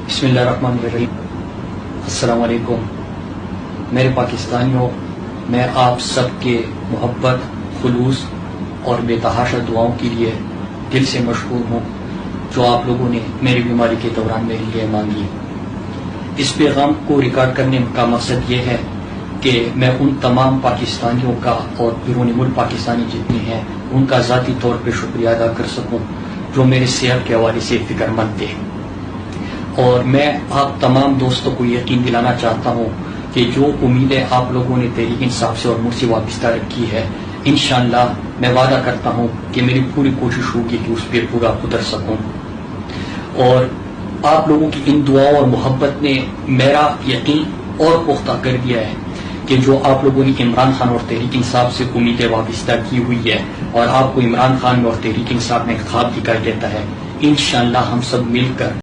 بسم اللہ الرحمن الرحیم۔ السلام علیکم میرے پاکستانیوں، میں آپ سب کے محبت، خلوص اور بے تحاشا دعاؤں کے لیے دل سے مشکور ہوں جو آپ لوگوں نے میری بیماری کے دوران میرے لیے مانگی۔ اس پیغام کو ریکارڈ کرنے کا مقصد یہ ہے کہ میں ان تمام پاکستانیوں کا اور بیرون ملک پاکستانی جتنے ہیں ان کا ذاتی طور پہ شکریہ ادا کر سکوں جو میرے صحت کے حوالے سے فکر مند تھے، اور میں آپ تمام دوستوں کو یقین دلانا چاہتا ہوں کہ جو امیدیں آپ لوگوں نے تحریک انصاف سے اور مجھ سے وابستہ رکھی ہے، انشاءاللہ میں وعدہ کرتا ہوں کہ میری پوری کوشش ہوگی کہ اس پہ پورا اتر سکوں۔ اور آپ لوگوں کی ان دعاؤں اور محبت نے میرا یقین اور پختہ کر دیا ہے کہ جو آپ لوگوں نے عمران خان اور تحریک انصاف سے امیدیں وابستہ کی ہوئی ہے، اور آپ کو عمران خان اور تحریک انصاف میں خواب دکھائی دیتا ہے، انشاءاللہ ہم سب مل کر